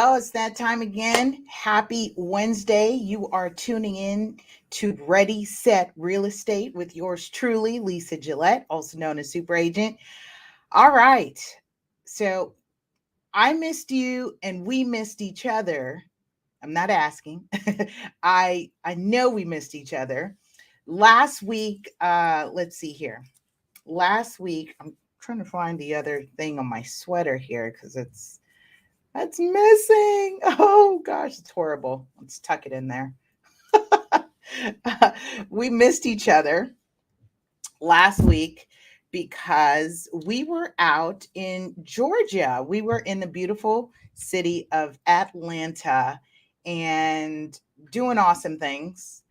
Well, it's that time again. Happy Wednesday. You are tuning in to Ready, Set Real Estate with yours truly, Lisa Gillett, also known as Super Agent. All right. So I missed you and we missed each other. I'm not asking. I know we missed each other. Last week, let's see here. Last week, I'm trying to find the other thing on my sweater here because it's missing. Oh gosh, it's horrible. Let's tuck it in there. We missed each other last week because we were out in Georgia. We were in the beautiful city of Atlanta and doing awesome things.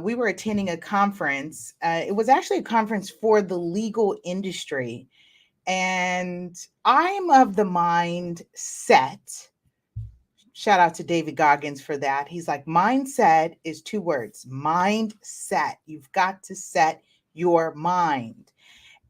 We were attending a conference. It was actually a conference for the legal industry. And I'm of the mindset. Shout out to David Goggins for that. He's like, mindset is two words, mindset. You've got to set your mind.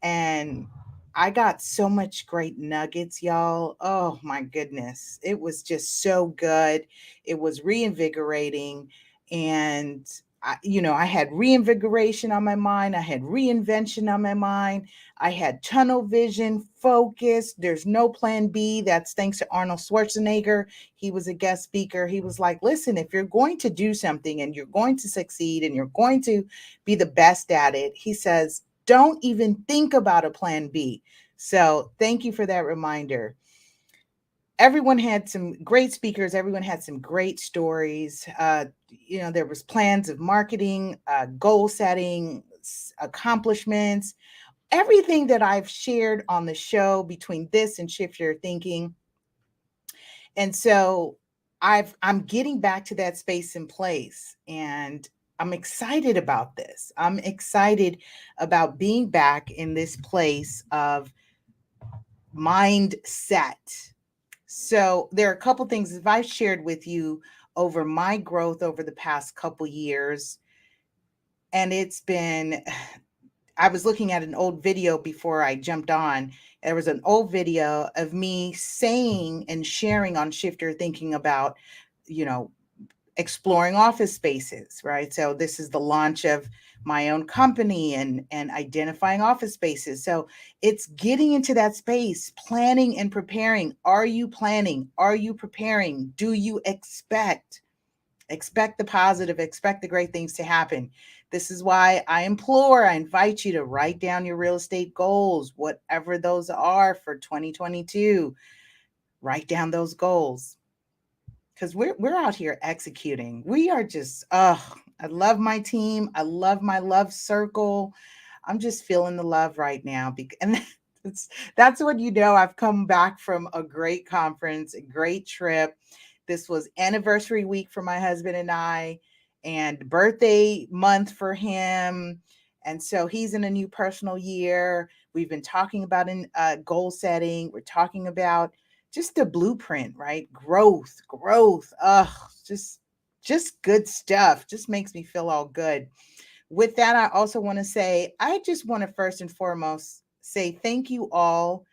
And I got so much great nuggets, y'all. Oh my goodness. It was just so good. It was reinvigorating. And I had reinvigoration on my mind. I had reinvention on my mind. I had tunnel vision, focus. There's no plan B. That's thanks to Arnold Schwarzenegger. He was a guest speaker. He was like, listen, if you're going to do something and you're going to succeed and you're going to be the best at it, he says, don't even think about a plan B. So thank you for that reminder. Everyone had some great speakers. Everyone had some great stories. There was plans of marketing, goal setting, accomplishments, everything that I've shared on the show between this and Shift Your Thinking. And so I'm getting back to that space and place, and I'm excited about this. I'm excited about being back in this place of mindset. So there are a couple things that I've shared with you over my growth over the past couple years. And I was looking at an old video before I jumped on. There was an old video of me saying and sharing on Shifter thinking about, you know, exploring office spaces, right? So this is the launch of my own company and identifying office spaces. So it's getting into that space, planning and preparing. Are you planning? Are you preparing? Do you expect? Expect the positive, expect the great things to happen. This is why I invite you to write down your real estate goals, whatever those are for 2022. Write down those goals because we're out here executing. We are just, I love my team. I love my love circle. I'm just feeling the love right now. And that's what I've come back from a great conference, a great trip. This was anniversary week for my husband and I, and birthday month for him. And so he's in a new personal year. We've been talking about goal setting. We're talking about just the blueprint, right? Growth. Just good stuff. Just makes me feel all good. With that, I also want to say, I just want to first and foremost say thank you all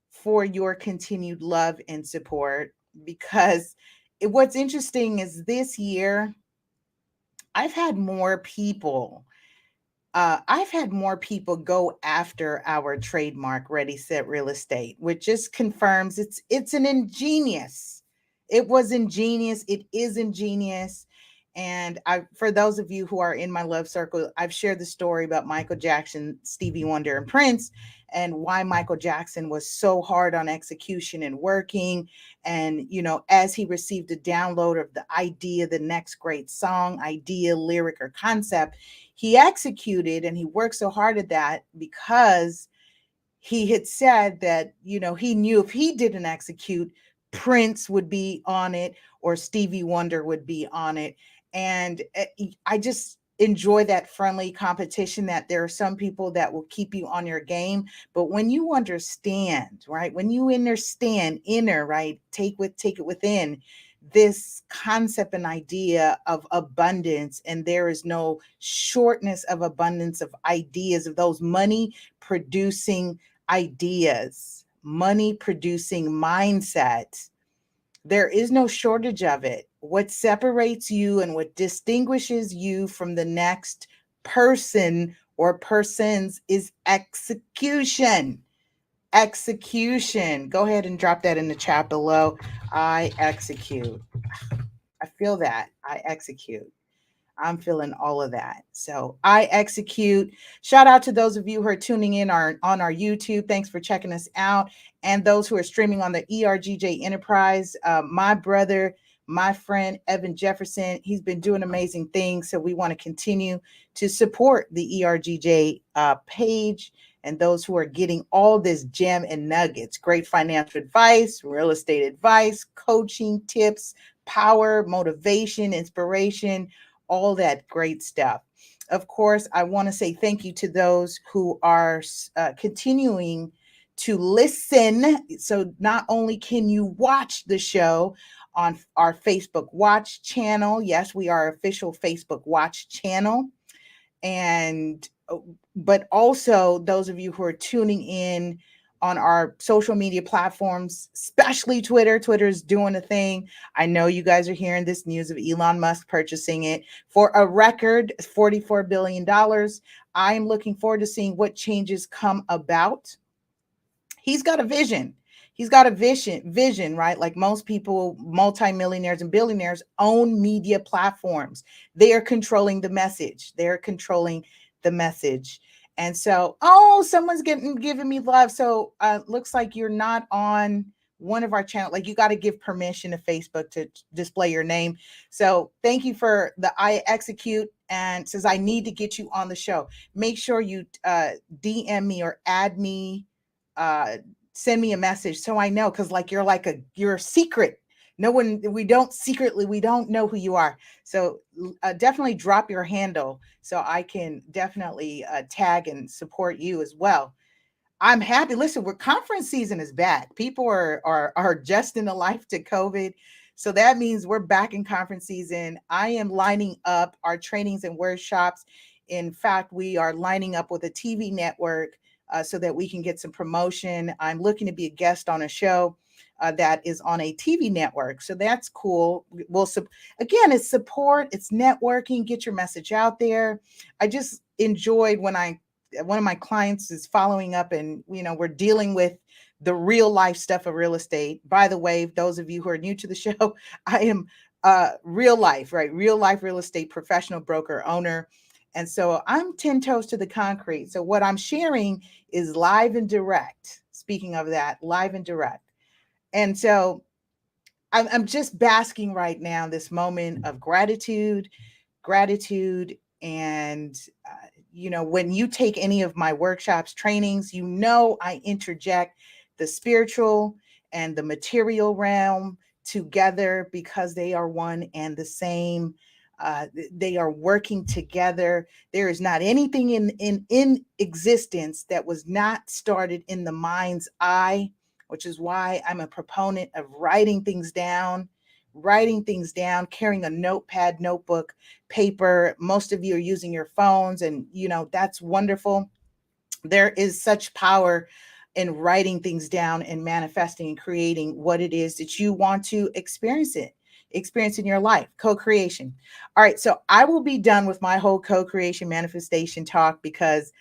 for your continued love and support, because what's interesting is this year, I've had more people go after our trademark Ready Set Real Estate, which just confirms it's an ingenious. It was ingenious. It is ingenious. And for those of you who are in my love circle, I've shared the story about Michael Jackson, Stevie Wonder, and Prince, and why Michael Jackson was so hard on execution and working. And, as he received a download of the idea, the next great song, idea, lyric, or concept, he executed, and he worked so hard at that because he had said that, he knew if he didn't execute, Prince would be on it or Stevie Wonder would be on it. And I just enjoy that friendly competition, that there are some people that will keep you on your game. But when you understand, right, when you understand right, take it within this concept and idea of abundance, and there is no shortness of abundance of ideas, of those money producing ideas, money producing mindset. There is no shortage of it. What separates you and what distinguishes you from the next person or persons is execution. Execution. Go ahead and drop that in the chat below. I execute. I feel that. I execute. I'm feeling all of that. So I execute. Shout out to those of you who are tuning in on our YouTube. Thanks for checking us out. And those who are streaming on the ERGJ Enterprise. My brother, my friend, Evan Jefferson, he's been doing amazing things. So we want to continue to support the ERGJ page and those who are getting all this gem and nuggets, great financial advice, real estate advice, coaching tips, power, motivation, inspiration, all that great stuff. Of course, I want to say thank you to those who are continuing to listen. So not only can you watch the show on our Facebook Watch channel, yes, we are official Facebook Watch channel, and but also those of you who are tuning in on our social media platforms, especially Twitter. Twitter is doing a thing. I know you guys are hearing this news of Elon Musk purchasing it for a record $44 billion. I am looking forward to seeing what changes come about. He's got a vision. He's got a vision, right? Like most people, multimillionaires and billionaires own media platforms. They are controlling the message. They're controlling the message. And so, oh, someone's giving me love. So looks like you're not on one of our channels. Like you got to give permission to Facebook to display your name. So thank you for the I execute, and says I need to get you on the show. Make sure you DM me or add me, uh send me a message so I know, because like you're a secret. No one, we don't know who you are. So definitely drop your handle so I can definitely tag and support you as well. I'm happy. Listen, we're conference season is back. People are adjusting the life to COVID. So that means we're back in conference season. I am lining up our trainings and workshops. In fact, we are lining up with a TV network so that we can get some promotion. I'm looking to be a guest on a show that is on a TV network. So that's cool. Again, it's support, it's networking, get your message out there. I just enjoyed when one of my clients is following up, and we're dealing with the real life stuff of real estate. By the way, those of you who are new to the show, I am real life, right? Real life real estate professional, broker, owner. And so I'm 10 toes to the concrete. So what I'm sharing is live and direct. Speaking of that, live and direct. And so I'm just basking right now, this moment of gratitude. And when you take any of my workshops, trainings, I interject the spiritual and the material realm together, because they are one and the same. They are working together. There is not anything in existence that was not started in the mind's eye, which is why I'm a proponent of writing things down, carrying a notepad, notebook, paper. Most of you are using your phones, and that's wonderful. There is such power in writing things down and manifesting and creating what it is that you want to experience in your life. Co-creation. All right, so I will be done with my whole co-creation manifestation talk, because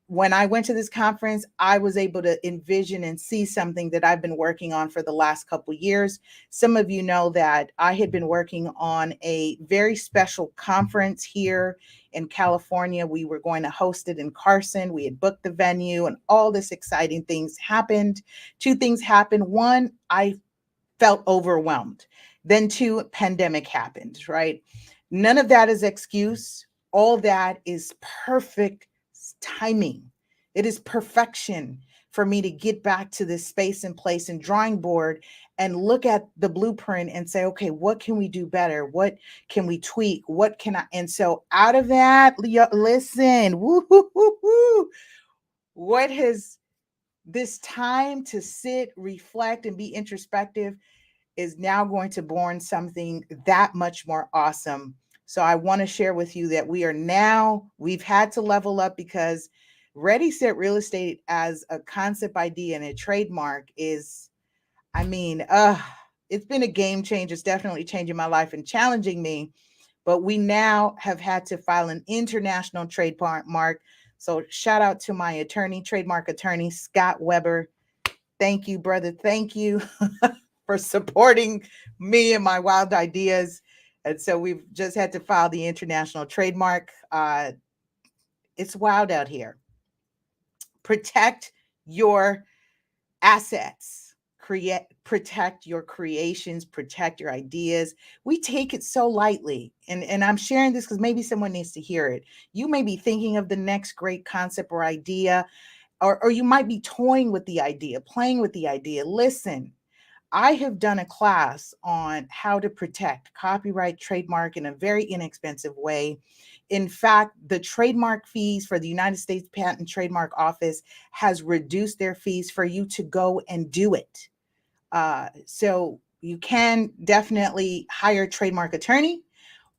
when I went to this conference, I was able to envision and see something that I've been working on for the last couple of years. Some of you know that I had been working on a very special conference here in California. We were going to host it in Carson. We had booked the venue, and all this exciting things happened. Two things happened. One, I felt overwhelmed. Then two, pandemic happened, right? None of that is excuse. All that is perfect timing. It is perfection for me to get back to this space and place and drawing board and look at the blueprint and say, okay, what can we do better? What can we tweak? What can I? And so out of that, listen, woo, woo, woo, woo, what has this time to sit, reflect, and be introspective is now going to born something that much more awesome. So I want to share with you that we've had to level up, because Ready Set Real Estate as a concept idea and a trademark is, I mean, it's been a game changer. It's definitely changing my life and challenging me. But we now have had to file an international trademark. So shout out to my attorney, trademark attorney, Scott Weber. Thank you, brother. Thank you for supporting me and my wild ideas. And so we've just had to file the international trademark. It's wild out here. Protect your assets, protect your creations, protect your ideas. We take it so lightly. And I'm sharing this because maybe someone needs to hear it. You may be thinking of the next great concept or idea, or you might be toying with the idea, playing with the idea. Listen, I have done a class on how to protect copyright, trademark in a very inexpensive way. In fact, the trademark fees for the United States Patent and Trademark Office has reduced their fees for you to go and do it. So you can definitely hire a trademark attorney,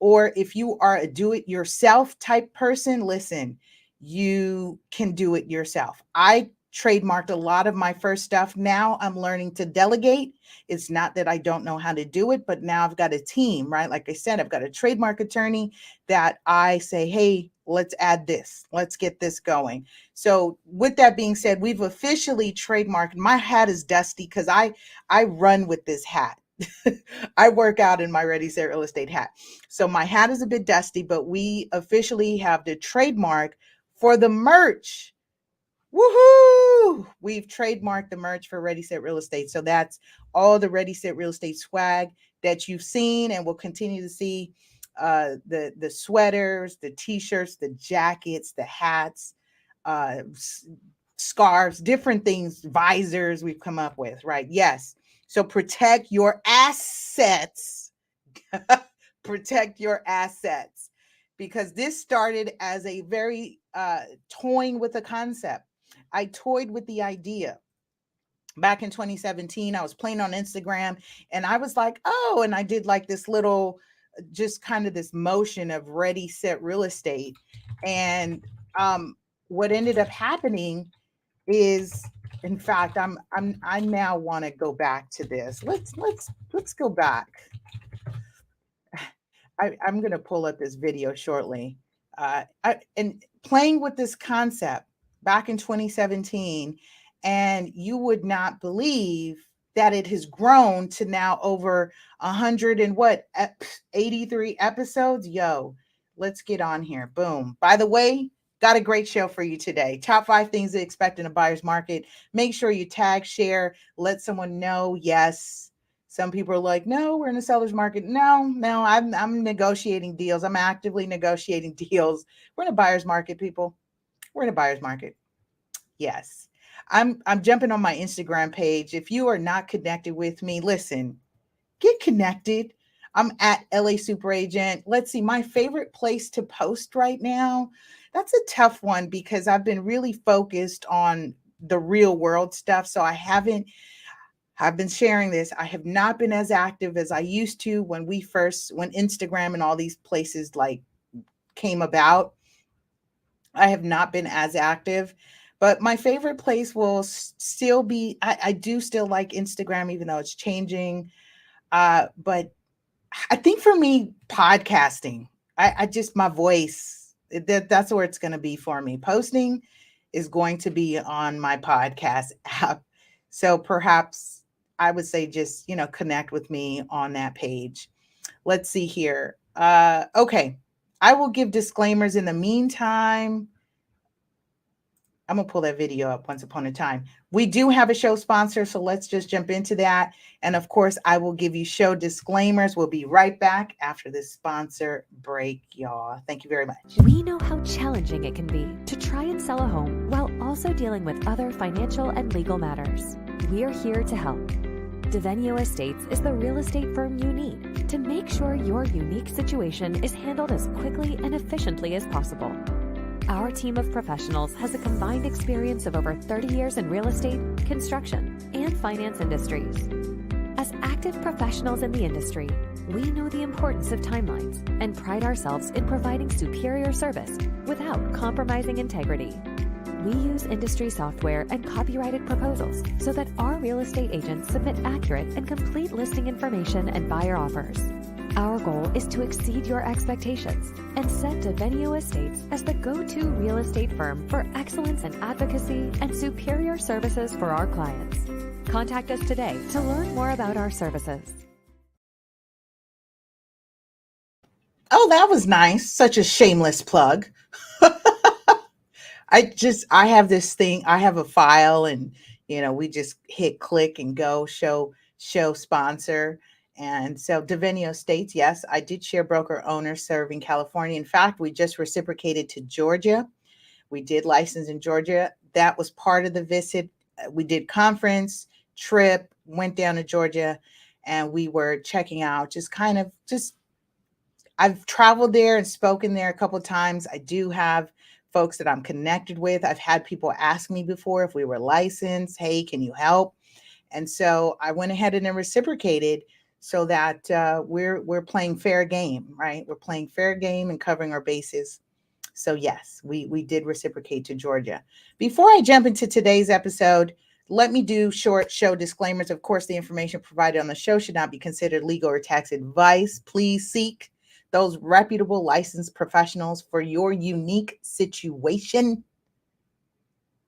or if you are a do-it-yourself type person, listen, you can do it yourself. I trademarked a lot of my first stuff. Now I'm learning to delegate. It's not that I don't know how to do it, but now I've got a team, right? Like I said, I've got a trademark attorney that I say, hey, let's add this. Let's get this going. So with that being said, we've officially trademarked. My hat is dusty because I run with this hat. I work out in my Ready Set Real Estate hat. So my hat is a bit dusty, but we officially have the trademark for the merch. Woohoo! We've trademarked the merch for Ready Set Real Estate. So that's all the Ready Set Real Estate swag that you've seen and will continue to see. The sweaters, the t-shirts, the jackets, the hats, scarves, different things, visors we've come up with, right? Yes. So protect your assets. Protect your assets. Because this started as a very toying with a concept. I toyed with the idea. Back in 2017, I was playing on Instagram and I was like, oh, and I did like this little, just kind of this motion of Ready Set Real Estate. And what ended up happening is, in fact, I now want to go back to this. Let's go back. I'm going to pull up this video shortly. And playing with this concept back in 2017, and you would not believe that it has grown to now over 83 episodes. Yo, let's get on here. Boom. By the way, got a great show for you today. Top 5 things to expect in a buyer's market. Make sure you tag, share, let someone know. Yes. Some people are like, no, we're in a seller's market. No, I'm negotiating deals. I'm actively negotiating deals. We're in a buyer's market, people. We're in a buyer's market. Yes. I'm jumping on my Instagram page. If you are not connected with me, listen, get connected. I'm at LA Super Agent. Let's see, my favorite place to post right now. That's a tough one because I've been really focused on the real world stuff. So I've been sharing this. I have not been as active as I used to when Instagram and all these places like came about. I have not been as active, but my favorite place will still be, I do still like Instagram, even though it's changing. But I think for me, podcasting, I just, my voice, that's where it's going to be for me. Posting is going to be on my podcast app. So perhaps I would say just, connect with me on that page. Let's see here. Okay. I will give disclaimers in the meantime. I'm going to pull that video up once upon a time. We do have a show sponsor, so let's just jump into that. And of course, I will give you show disclaimers. We'll be right back after this sponsor break, y'all. Thank you very much. We know how challenging it can be to try and sell a home while also dealing with other financial and legal matters. We're here to help. Devenio Estates is the real estate firm you need to make sure your unique situation is handled as quickly and efficiently as possible. Our team of professionals has a combined experience of over 30 years in real estate, construction, and finance industries. As active professionals in the industry, we know the importance of timelines and pride ourselves in providing superior service without compromising integrity. We use industry software and copyrighted proposals so that our real estate agents submit accurate and complete listing information and buyer offers. Our goal is to exceed your expectations and set Devenio Estates as the go-to real estate firm for excellence in advocacy and superior services for our clients. Contact us today to learn more about our services. Oh, that was nice. Such a shameless plug. I have this thing, I have a file, and we just hit click and go show sponsor. And so Devenio States, yes, I did share broker owner serving California. In fact, we just reciprocated to Georgia. We did license in Georgia. That was part of the visit. We did conference, trip, went down to Georgia, and we were checking out I've traveled there and spoken there a couple of times. I do have folks that I'm connected with. I've had people ask me before if we were licensed. Hey, can you help? And so I went ahead and then reciprocated so that we're playing fair game, right? We're playing fair game and covering our bases. So yes, we did reciprocate to Georgia. Before I jump into today's episode, let me do short show disclaimers. Of course, the information provided on the show should not be considered legal or tax advice. Please seek those reputable licensed professionals for your unique situation.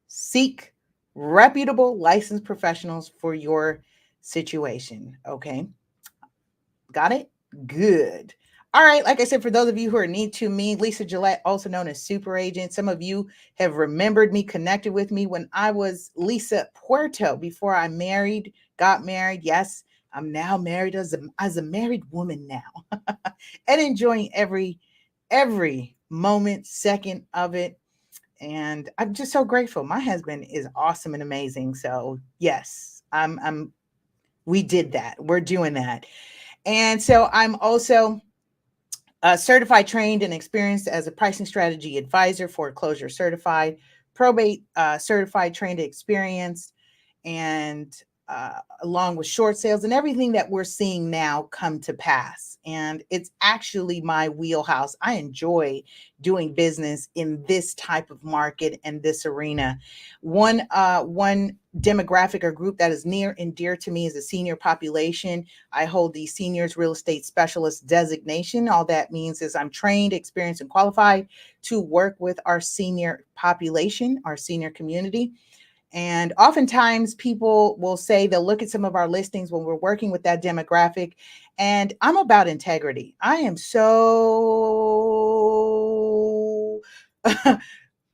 Seek reputable licensed professionals for your situation. Okay. Got it? Good. All right. Like I said, for those of you who are new to me, Lisa Gillett, also known as Super Agent. Some of you have remembered me, connected with me when I was Lisa Puerto before I got married. Yes, I'm now married as a married woman now and enjoying every moment, second of it. And I'm just so grateful. My husband is awesome and amazing. So yes, we did that. We're doing that. And so I'm also certified, trained, and experienced as a pricing strategy advisor, foreclosure certified, probate certified, trained, experienced, and along with short sales and everything that we're seeing now come to pass. And it's actually my wheelhouse. I enjoy doing business in this type of market and this arena. One demographic or group that is near and dear to me is the senior population. I hold the seniors real estate specialist designation. All that means is I'm trained, experienced, and qualified to work with our senior population, our senior community. And oftentimes people will say they'll look at some of our listings when we're working with that demographic. And I'm about integrity. I am so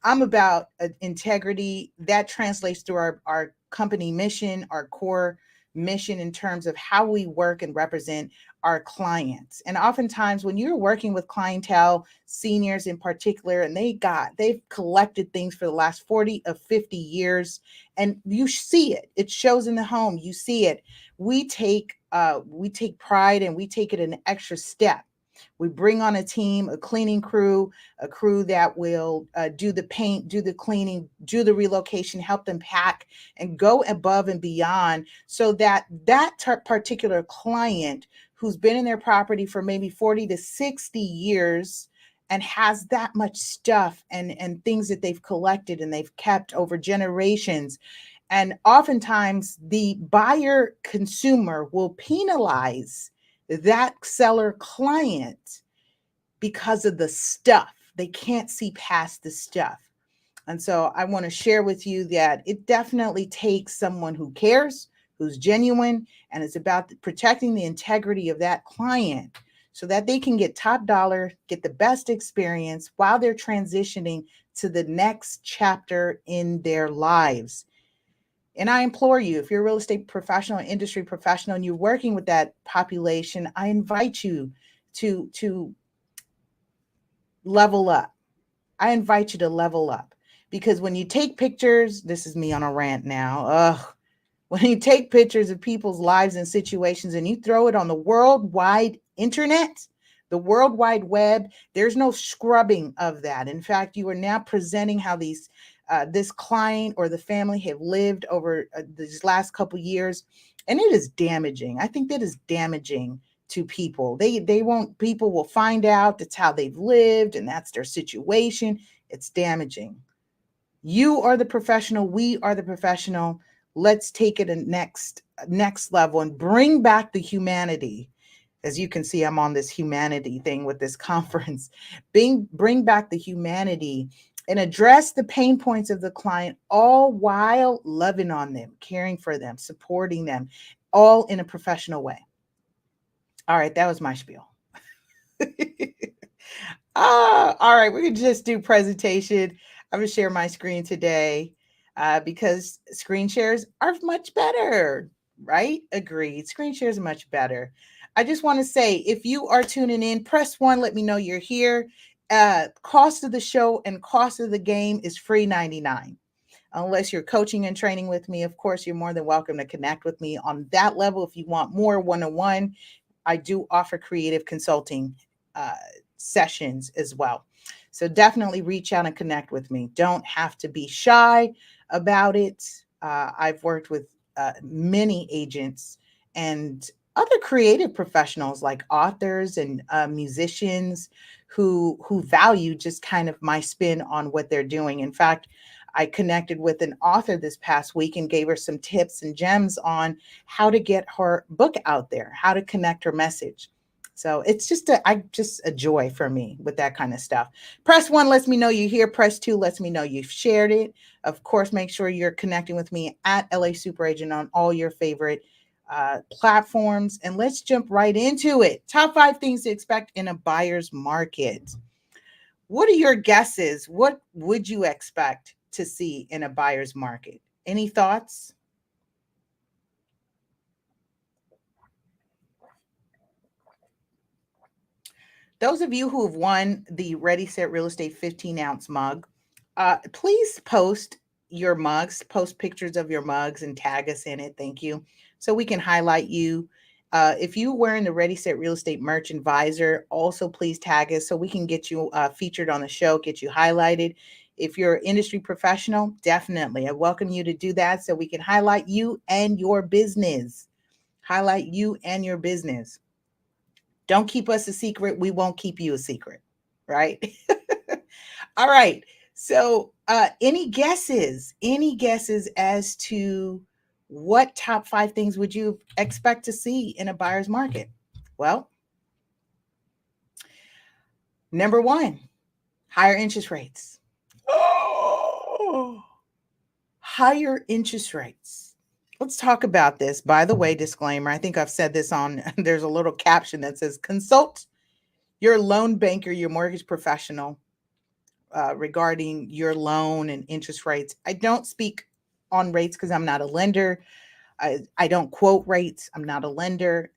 I'm about integrity. That translates to our company mission, our core mission in terms of how we work and represent our clients. And oftentimes when you're working with clientele, seniors in particular, and they've collected things for the last 40 or 50 years, and you see it. It shows in the home. You see it. We take pride, and we take it an extra step. We bring on a team, a cleaning crew, a crew that will do the paint, do the cleaning, do the relocation, help them pack, and go above and beyond so that particular client who's been in their property for maybe 40 to 60 years and has that much stuff and things that they've collected and they've kept over generations. And oftentimes the buyer consumer will penalize that seller client because of the stuff. They can't see past the stuff. And so I want to share with you that it definitely takes someone who cares, who's genuine, and it's about protecting the integrity of that client so that they can get top dollar, get the best experience while they're transitioning to the next chapter in their lives. And I implore you, if you're a real estate professional, industry professional, and you're working with that population, I invite you to level up. I invite you to level up, because when you take pictures, this is me on a rant now. When you take pictures of people's lives and situations and you throw it on the worldwide internet, the World Wide Web, there's no scrubbing of that. In fact, you are now presenting how this client or the family have lived over these last couple years, and it is damaging. I think that is damaging to people. People will find out that's how they've lived and that's their situation. It's damaging. You are the professional. We are the professional. Let's take it a next level and bring back the humanity. As you can see, I'm on this humanity thing with this conference. Bring back the humanity and address the pain points of the client, all while loving on them, caring for them, supporting them, all in a professional way. All right, that was my spiel. All right, we can just do presentation. I'm gonna share my screen today because screen shares are much better, right? Agreed. Screen shares are much better. I just want to say, if you are tuning in, press one. Let me know you're here. Cost of the show and cost of the game is free 99. Unless you're coaching and training with me, of course, you're more than welcome to connect with me on that level. If you want more one-on-one, I do offer creative consulting uh, sessions as well. So definitely reach out and connect with me. Don't have to be shy about it. I've worked with many agents and other creative professionals like authors and musicians who value just kind of my spin on what they're doing. In fact, I connected with an author this past week and gave her some tips and gems on how to get her book out there, how to connect her message. So it's just a joy for me with that kind of stuff. Press one lets me know you're here. Press two lets me know you've shared it. Of course, make sure you're connecting with me at LA Super Agent on all your favorite platforms. And let's jump right into it. Top 5 things to expect in a buyer's market. What are your guesses? What would you expect to see in a buyer's market? Any thoughts? Those of you who have won the Ready Set Real Estate 15-ounce mug, please post your mugs, post pictures of your mugs and tag us in it. Thank you. So we can highlight you. If you're wearing the Ready Set Real Estate merch and visor, also please tag us so we can get you featured on the show, get you highlighted. If you're an industry professional, definitely. I welcome you to do that so we can highlight you and your business. Highlight you and your business. Don't keep us a secret. We won't keep you a secret. Right? All right. So, any guesses? Any guesses as to what top 5 things would you expect to see in a buyer's market? Well, number 1, higher interest rates. Oh, higher interest rates. Let's talk about this. By the way, disclaimer, I think I've said this on, there's a little caption that says, consult your loan banker, your mortgage professional regarding your loan and interest rates. I don't speak on rates because I'm not a lender. I don't quote rates. I'm not a lender.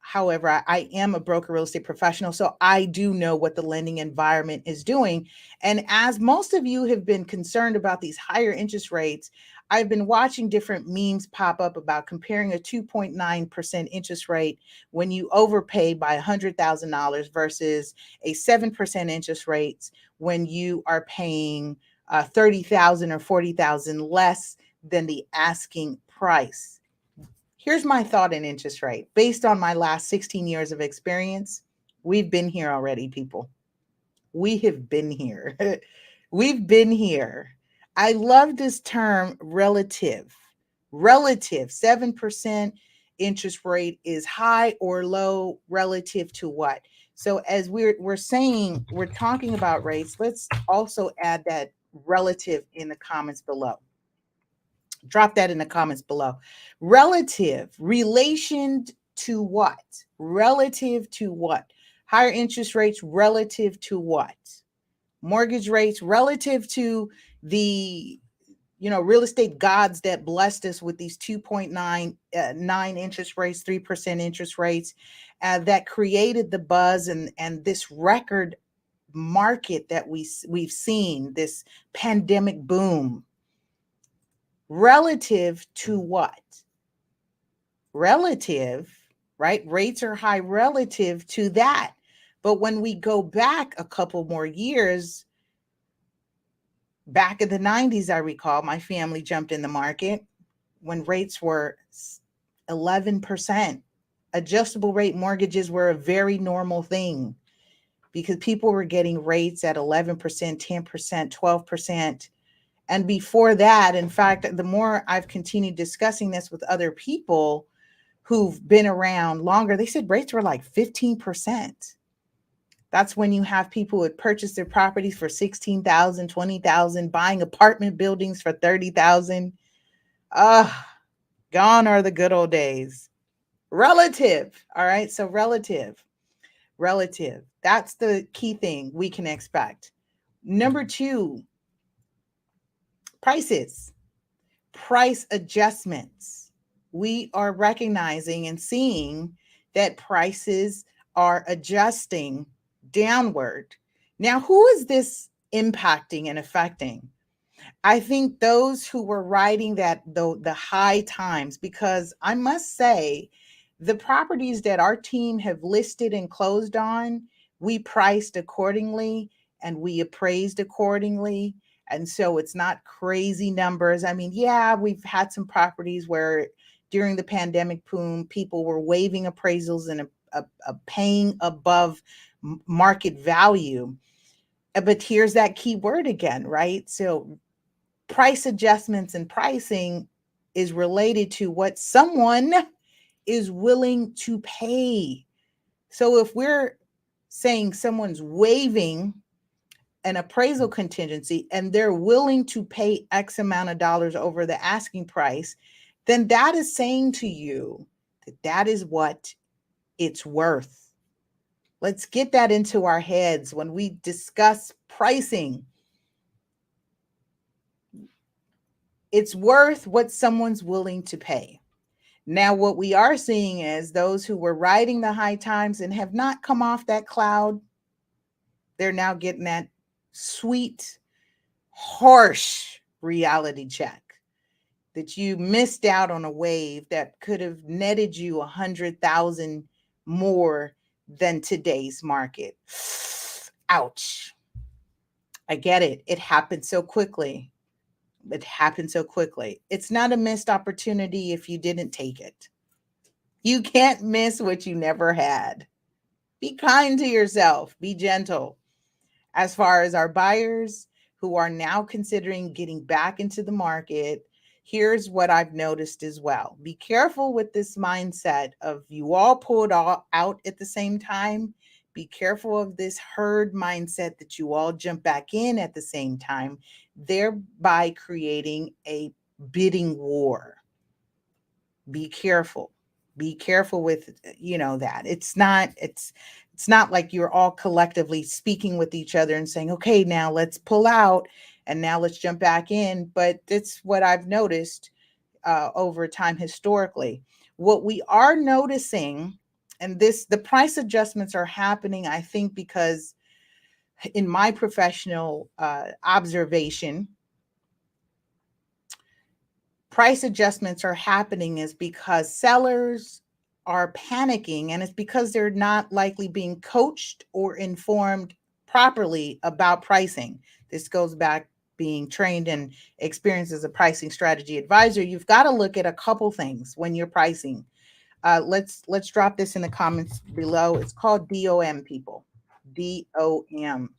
However, I am a broker real estate professional, so I do know what the lending environment is doing. And as most of you have been concerned about these higher interest rates, I've been watching different memes pop up about comparing a 2.9% interest rate when you overpay by $100,000 versus a 7% interest rate when you are paying 30,000 or 40,000 less than the asking price. Here's my thought in interest rate. Based on my last 16 years of experience, we've been here already, people. We have been here. We've been here. I love this term relative. Relative. 7% interest rate is high or low relative to what? So as we're saying, we're talking about rates, let's also add that relative in the comments below. Drop that in the comments below. Relative, relation to what? Relative to what? Higher interest rates relative to what? Mortgage rates relative to the real estate gods that blessed us with these 2.9 interest rates, 3% interest rates that created the buzz and this record market that we've seen, this pandemic boom. Relative to what? Relative, right? Rates are high relative to that. But when we go back a couple more years, back in the 90s, I recall my family jumped in the market when rates were 11%. Adjustable rate mortgages were a very normal thing because people were getting rates at 11%, 10%, 12%. And before that, in fact, the more I've continued discussing this with other people who've been around longer, they said rates were like 15%. That's when you have people who had purchased their properties for 16,000, 20,000, buying apartment buildings for 30,000. Gone are the good old days. Relative. All right. So relative. That's the key thing we can expect. Number two, prices, price adjustments. We are recognizing and seeing that prices are adjusting downward. Now, who is this impacting and affecting? I think those who were riding that the high times, because I must say the properties that our team have listed and closed on, we priced accordingly and we appraised accordingly. And so it's not crazy numbers. I mean, yeah, we've had some properties where during the pandemic boom, people were waiving appraisals and a paying above market value. But here's that key word again, right? So price adjustments and pricing is related to what someone is willing to pay. So if we're saying someone's waiving an appraisal contingency and they're willing to pay X amount of dollars over the asking price, then that is saying to you that that is what it's worth. Let's get that into our heads when we discuss pricing. It's worth what someone's willing to pay. Now, what we are seeing is those who were riding the high times and have not come off that cloud, they're now getting that sweet, harsh reality check that you missed out on a wave that could have netted you 100,000 more than today's market. Ouch. I get it. It happened so quickly. It's not a missed opportunity if you didn't take it. You can't miss what you never had. Be kind to yourself. Be gentle. As far as our buyers who are now considering getting back into the market, here's what I've noticed as well. Be careful with this mindset of you all pulled all out at the same time. Be careful of this herd mindset that you all jump back in at the same time, thereby creating a bidding war. Be careful. Be careful with that. It's not like you're all collectively speaking with each other and saying, okay, now let's pull out and now let's jump back in. But it's what I've noticed over time historically. What we are noticing, and the price adjustments are happening, I think, because in my professional observation, price adjustments are happening is because sellers are panicking, and it's because they're not likely being coached or informed properly about pricing. This goes back being trained and experienced as a pricing strategy advisor. You've got to look at a couple things when you're pricing. Let's drop this in the comments below. It's called DOM, people. DOM,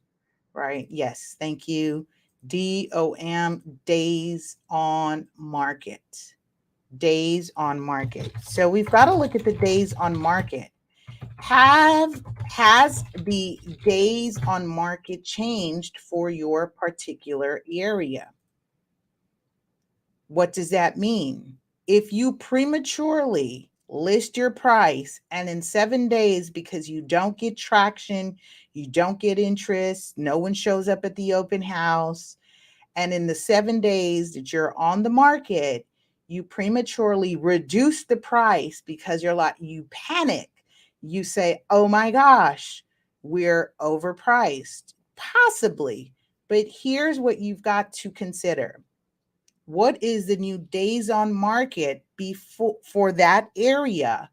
right? Yes, thank you. DOM, days on market. Days on market. So we've got to look at the days on market. Has the days on market changed for your particular area? What does that mean? If you prematurely list your price and in 7 days, because you don't get traction, you don't get interest, no one shows up at the open house, and in the 7 days that you're on the market, you prematurely reduce the price because you panic. You say, oh my gosh, we're overpriced. Possibly. But here's what you've got to consider. What is the new days on market before for that area?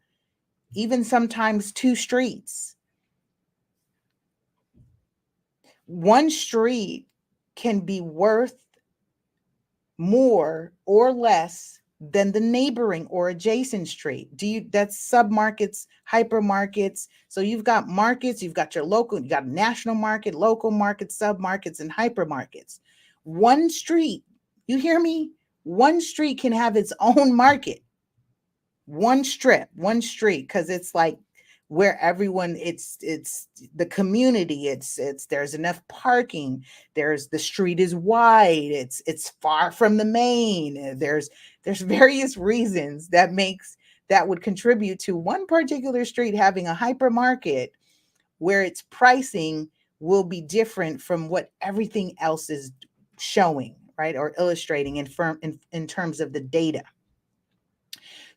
Even sometimes 2 streets. One street can be worth more or less than the neighboring or adjacent street. That's submarkets, hypermarkets. So you've got markets, you've got your local, you got national market, local market, submarkets, and hypermarkets. One street You hear me? One street can have its own market, one strip, one street, because it's like where everyone, it's the community, it's there's enough parking, there's the street is wide, it's far from the main, there's various reasons that would contribute to one particular street having a hypermarket where its pricing will be different from what everything else is showing, right, or illustrating in terms of the data.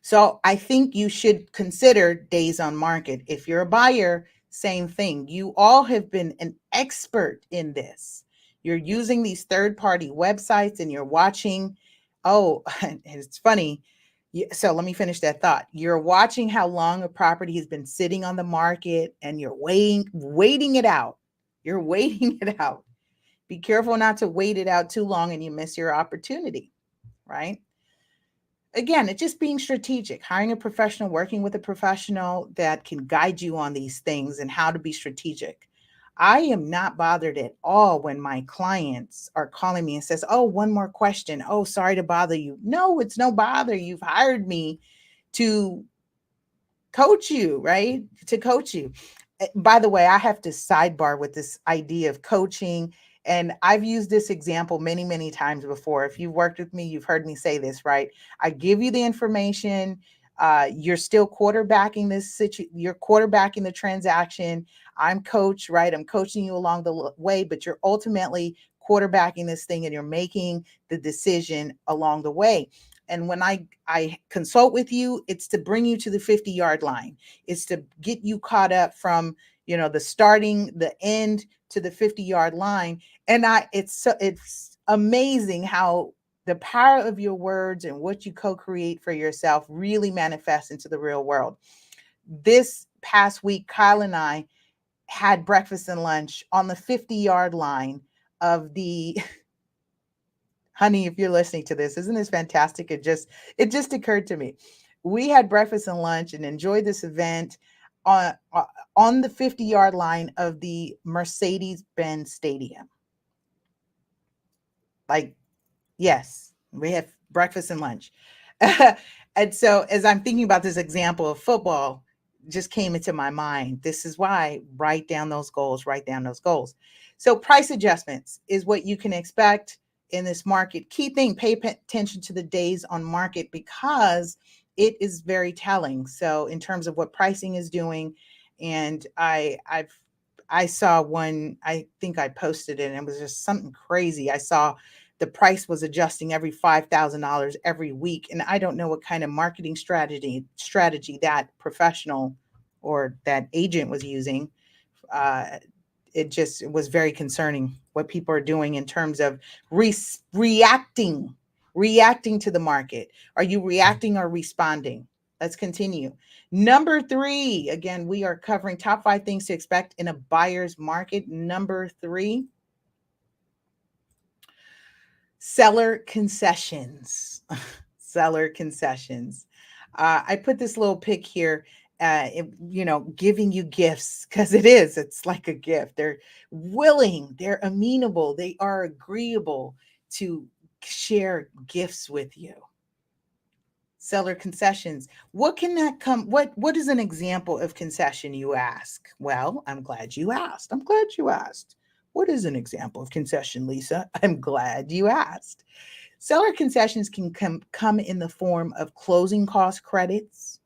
So I think you should consider days on market. If you're a buyer, same thing. You all have been an expert in this. You're using these third-party websites and you're watching. Oh, it's funny. So let me finish that thought. You're watching how long a property has been sitting on the market and you're waiting it out. You're waiting it out. Be careful not to wait it out too long and you miss your opportunity, right? Again, it's just being strategic, hiring a professional, working with a professional that can guide you on these things and how to be strategic. I am not bothered at all when my clients are calling me and says, "Oh, one more question. Oh, sorry to bother you." No, it's no bother. You've hired me to coach you, right? To coach you. By the way, I have to sidebar with this idea of coaching. And I've used this example many, many times before. If you've worked with me, you've heard me say this, right? I give you the information. You're still quarterbacking you're quarterbacking the transaction. I'm coach, right? I'm coaching you along the way, but you're ultimately quarterbacking this thing and you're making the decision along the way. And when I consult with you, it's to bring you to the 50-yard line. It's to get you caught up from, the starting, the end to the 50-yard line. And it's amazing how the power of your words and what you co-create for yourself really manifests into the real world. This past week, Kyle and I had breakfast and lunch on the 50-yard line of the honey, if you're listening to this, isn't this fantastic? It just occurred to me. We had breakfast and lunch and enjoyed this event on the 50-yard line of the Mercedes-Benz Stadium. Like, yes, we have breakfast and lunch. And so as I'm thinking about this example of football, just came into my mind. This is why write down those goals, write down those goals. So price adjustments is what you can expect in this market. Key thing, pay attention to the days on market because it is very telling. So in terms of what pricing is doing, and I saw one, I think I posted it and it was just something crazy. I saw the price was adjusting every $5,000 every week. And I don't know what kind of marketing strategy that professional or that agent was using. Uh, it was very concerning what people are doing in terms of reacting to the market. Are you reacting or responding? Let's continue. Number 3, again, we are covering top 5 things to expect in a buyer's market. Number 3, seller concessions. Seller concessions. I put this little pic here, giving you gifts because it's like a gift. They're willing, they're amenable, they are agreeable to share gifts with you. Seller concessions. What can that come? What is an example of concession, you ask? Well, I'm glad you asked. I'm glad you asked. What is an example of concession, Lisa? I'm glad you asked. Seller concessions can come in the form of closing cost credits,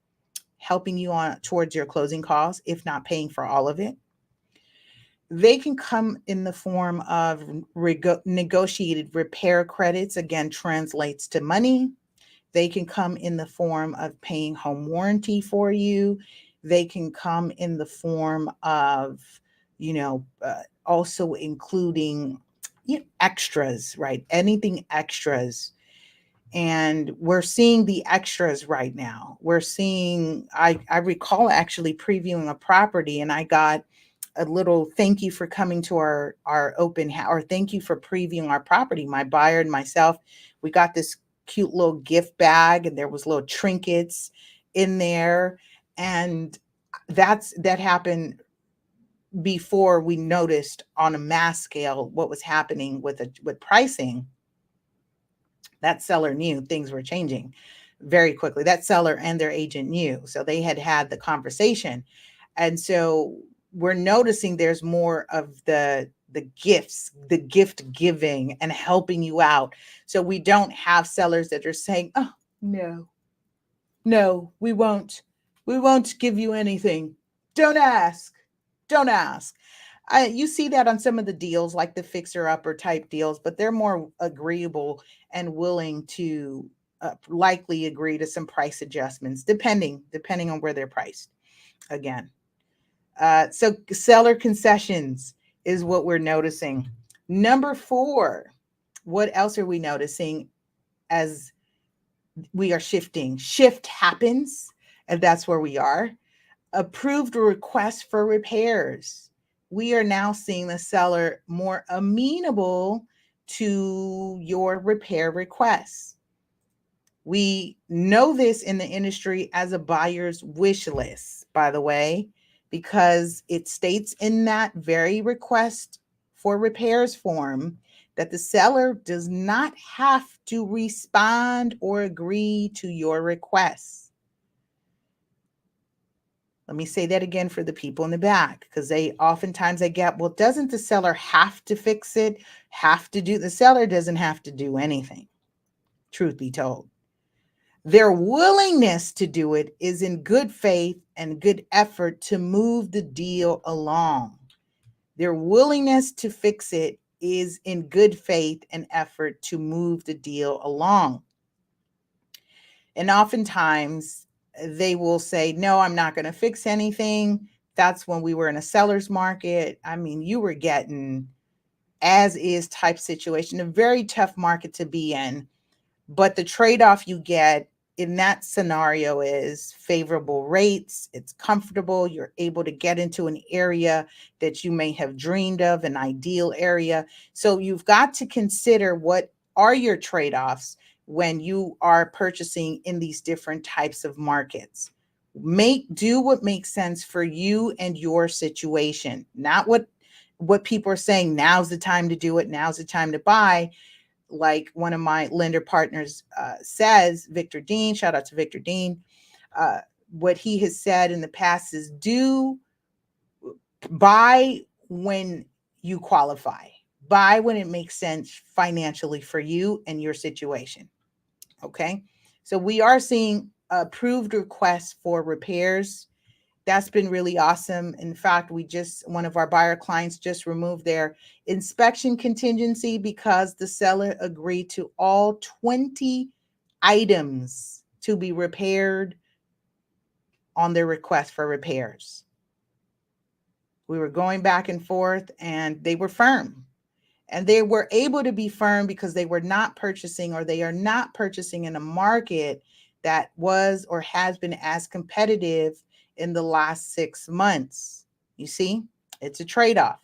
helping you on towards your closing costs, if not paying for all of it. They can come in the form of negotiated repair credits, again, translates to money. They can come in the form of paying home warranty for you. They can come in the form of, also including extras, right? Anything extras. And we're seeing the extras right now. I recall actually previewing a property and I got a little thank you for coming to our open house, or thank you for previewing our property. My buyer and myself, we got this cute little gift bag and there was little trinkets in there. And that happened before we noticed on a mass scale what was happening with pricing. That seller knew things were changing very quickly. That seller and their agent knew. So they had had the conversation. And so we're noticing there's more of the gifts, the gift giving and helping you out. So we don't have sellers that are saying, "Oh, no. No, we won't. We won't give you anything. Don't ask. Don't ask." You see that on some of the deals, like the fixer upper type deals, but they're more agreeable and willing to likely agree to some price adjustments, depending on where they're priced. Again, so seller concessions is what we're noticing. Number four, what else are we noticing as we are shifting? Shift happens, and that's where we are. Approved requests for repairs. We are now seeing the seller more amenable to your repair requests. We know this in the industry as a buyer's wish list, by the way, because it states in that very request for repairs form that the seller does not have to respond or agree to your requests. Let me say that again for the people in the back, because they oftentimes I get, well, doesn't the seller have to fix it? Have to do? The seller doesn't have to do anything, truth be told. Their willingness to do it is in good faith and good effort to move the deal along. Their willingness to fix it is in good faith and effort to move the deal along. And oftentimes they will say, no, I'm not going to fix anything. That's when we were in a seller's market. I mean, you were getting as is type situation, a very tough market to be in. But the trade-off you get in that scenario is favorable rates. It's comfortable. You're able to get into an area that you may have dreamed of, an ideal area. So you've got to consider what are your trade-offs when you are purchasing in these different types of markets. Do what makes sense for you and your situation, not what people are saying. Now's the time to do it. Now's the time to buy. Like one of my lender partners says, Victor Dean, shout out to Victor Dean. What he has said in the past is buy when you qualify, buy when it makes sense financially for you and your situation. Okay. So we are seeing approved requests for repairs. That's been really awesome. In fact, one of our buyer clients just removed their inspection contingency because the seller agreed to all 20 items to be repaired on their request for repairs. We were going back and forth and they were firm. And they were able to be firm because they were not purchasing, or they are not purchasing in a market that was or has been as competitive in the last 6 months. You see, it's a trade-off.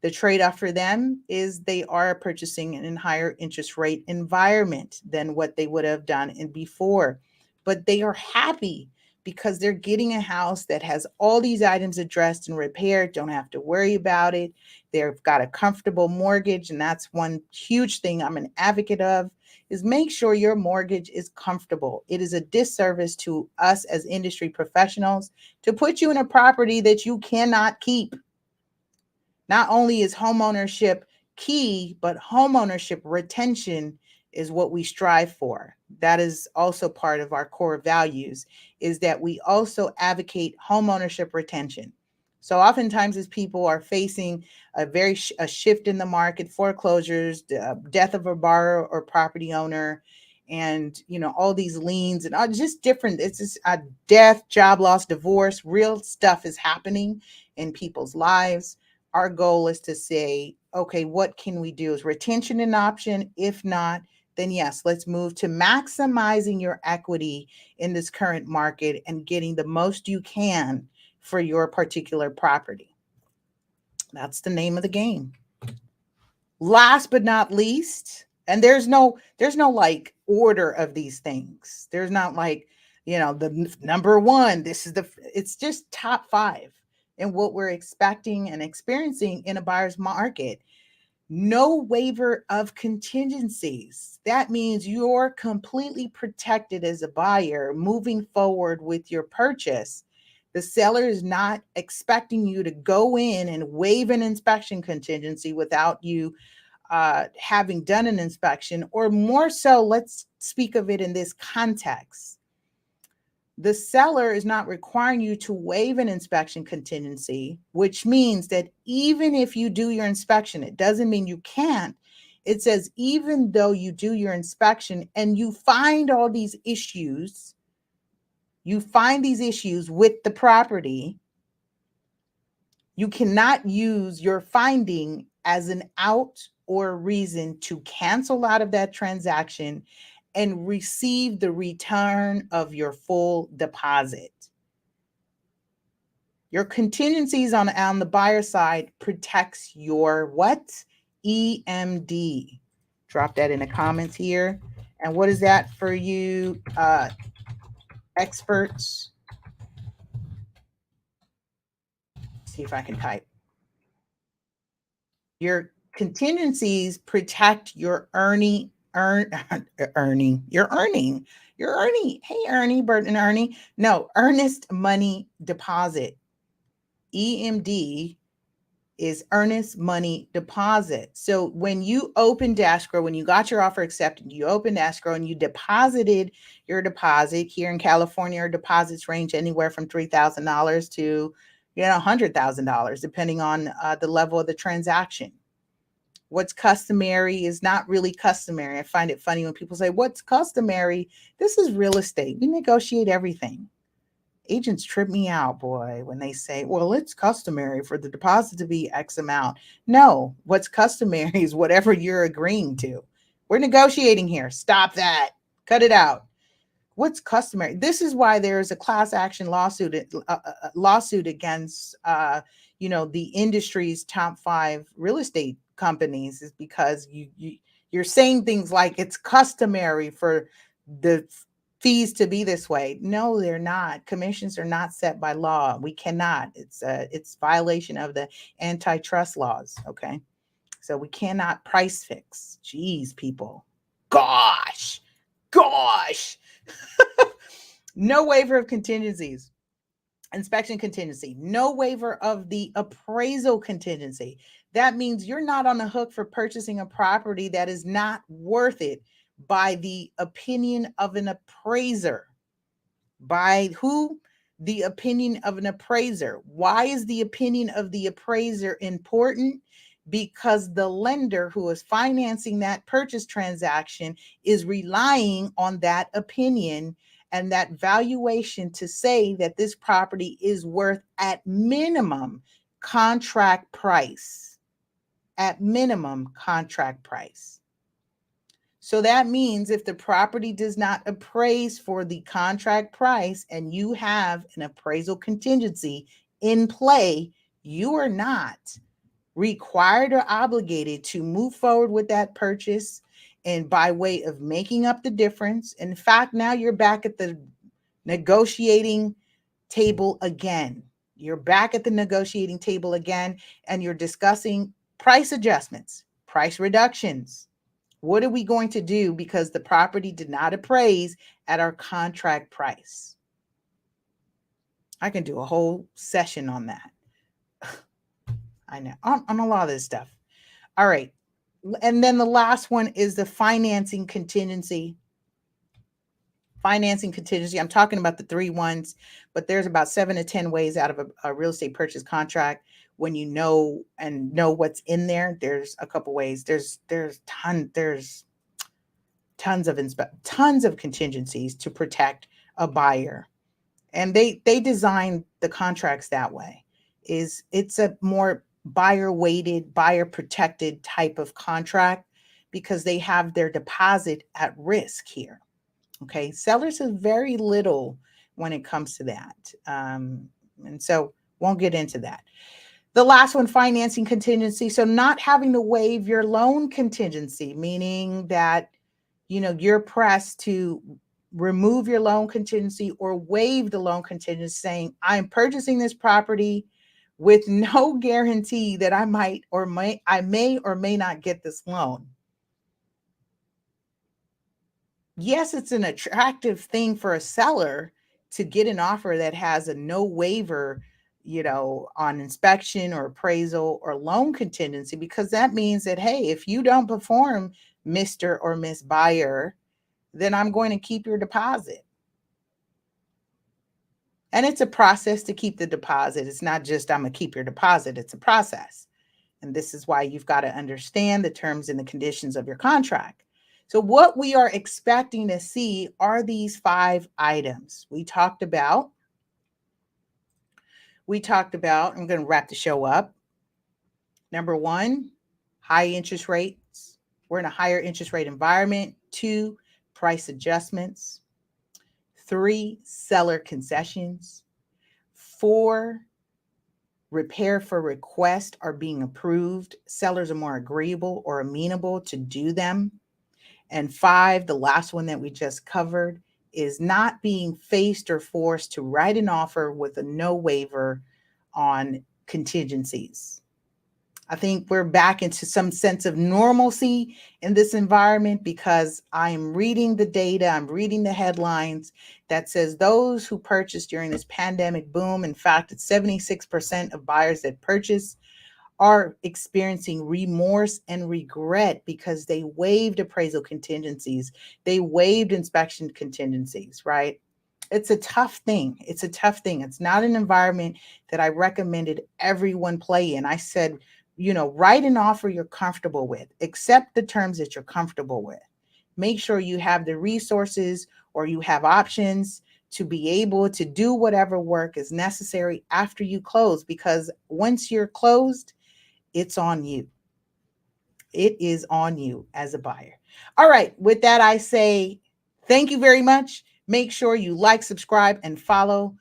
The trade-off for them is they are purchasing in a higher interest rate environment than what they would have done in before. But they are happy because they're getting a house that has all these items addressed and repaired, don't have to worry about it. They've got a comfortable mortgage, and that's one huge thing I'm an advocate of, is make sure your mortgage is comfortable. It is a disservice to us as industry professionals to put you in a property that you cannot keep. Not only is homeownership key, but homeownership retention is what we strive for. That is also part of our core values, is that we also advocate homeownership retention. So oftentimes as people are facing a shift in the market, foreclosures, death of a borrower or property owner, and all these liens and just different, it's just a death, job loss, divorce, real stuff is happening in people's lives. Our goal is to say, okay, what can we do? Is retention an option? If not, then yes, let's move to maximizing your equity in this current market and getting the most you can for your particular property. That's the name of the game. Last but not least, and there's no like order of these things. There's not like, the number one, it's just top 5 and what we're expecting and experiencing in a buyer's market. No waiver of contingencies. That means you're completely protected as a buyer moving forward with your purchase. The seller is not expecting you to go in and waive an inspection contingency without you having done an inspection, or more so, let's speak of it in this context. The seller is not requiring you to waive an inspection contingency, which means that even if you do your inspection, it doesn't mean you can't. It says, even though you do your inspection and you find all these issues, with the property, you cannot use your finding as an out or a reason to cancel out of that transaction and receive the return of your full deposit. Your contingencies on the buyer side protects your what? EMD. Drop that in the comments here. And what is that for you experts? See if I can type. Your contingencies protect your earning. Hey, Ernie, Bert and Ernie. No, earnest money deposit. EMD is earnest money deposit. So when you opened escrow, when you got your offer accepted, you opened escrow and you deposited your deposit. Here in California, our deposits range anywhere from $3,000 to $100,000, depending on the level of the transaction. What's customary is not really customary. I find it funny when people say, what's customary? This is real estate. We negotiate everything. Agents trip me out, boy, when they say, well, it's customary for the deposit to be X amount. No, what's customary is whatever you're agreeing to. We're negotiating here. Stop that. Cut it out. What's customary? This is why there is a class action lawsuit against, the industry's top 5 real estate companies, is because you're saying things like it's customary for the fees to be this way. No, they're not. Commissions are not set by law. We cannot. It's violation of the antitrust laws. Okay, so we cannot price fix. Jeez, people. Gosh. No waiver of contingencies. Inspection contingency. No waiver of the appraisal contingency. That means you're not on the hook for purchasing a property that is not worth it by the opinion of an appraiser. By who? The opinion of an appraiser. Why is the opinion of the appraiser important? Because the lender who is financing that purchase transaction is relying on that opinion and that valuation to say that this property is worth, at minimum, contract price. At minimum, contract price. So that means if the property does not appraise for the contract price and you have an appraisal contingency in play, you are not required or obligated to move forward with that purchase. And by way of making up the difference, in fact, now you're back at the negotiating table again. You're back at the negotiating table again, and you're discussing price adjustments, price reductions. What are we going to do because the property did not appraise at our contract price? I can do a whole session on that. I know, on a lot of this stuff. All right. And then the last one is the financing contingency. Financing contingency. I'm talking about the 3 ones, but there's about 7 to 10 ways out of a real estate purchase contract. When you know what's in there, there's a couple ways. There's tons of contingencies to protect a buyer, and they design the contracts that way. It's a more buyer weighted, buyer protected type of contract because they have their deposit at risk here. Okay, sellers have very little when it comes to that, and so won't get into that. The last one, financing contingency. So not having to waive your loan contingency, meaning that you're pressed to remove your loan contingency or waive the loan contingency, saying I'm purchasing this property with no guarantee that I may or may not get this loan. Yes, it's an attractive thing for a seller to get an offer that has a no waiver, on inspection or appraisal or loan contingency, because that means that, hey, if you don't perform, Mr. or Miss Buyer, then I'm going to keep your deposit. And it's a process to keep the deposit. It's not just I'm going to keep your deposit, it's a process. And this is why you've got to understand the terms and the conditions of your contract. So, what we are expecting to see are these 5 items I'm going to wrap the show up. Number 1, high interest rates. We're in a higher interest rate environment. 2, price adjustments. 3, seller concessions. 4, repair for request are being approved. Sellers are more agreeable or amenable to do them. And 5, the last one that we just covered, is not being faced or forced to write an offer with a no waiver on contingencies. I think we're back into some sense of normalcy in this environment because I'm reading the data, I'm reading the headlines that says those who purchased during this pandemic boom, in fact, it's 76% of buyers that purchase are experiencing remorse and regret because they waived appraisal contingencies, they waived inspection contingencies, right? It's a tough thing. It's not an environment that I recommended everyone play in. I said, write an offer you're comfortable with, accept the terms that you're comfortable with. Make sure you have the resources or you have options to be able to do whatever work is necessary after you close, because once you're closed, it's on you. It is on you as a buyer. All right. With that, I say thank you very much. Make sure you like, subscribe, and follow.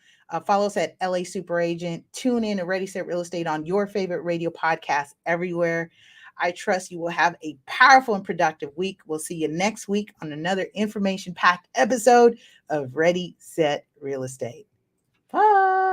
Follow us at LA Super Agent. Tune in to Ready Set Real Estate on your favorite radio podcast everywhere. I trust you will have a powerful and productive week. We'll see you next week on another information-packed episode of Ready Set Real Estate. Bye.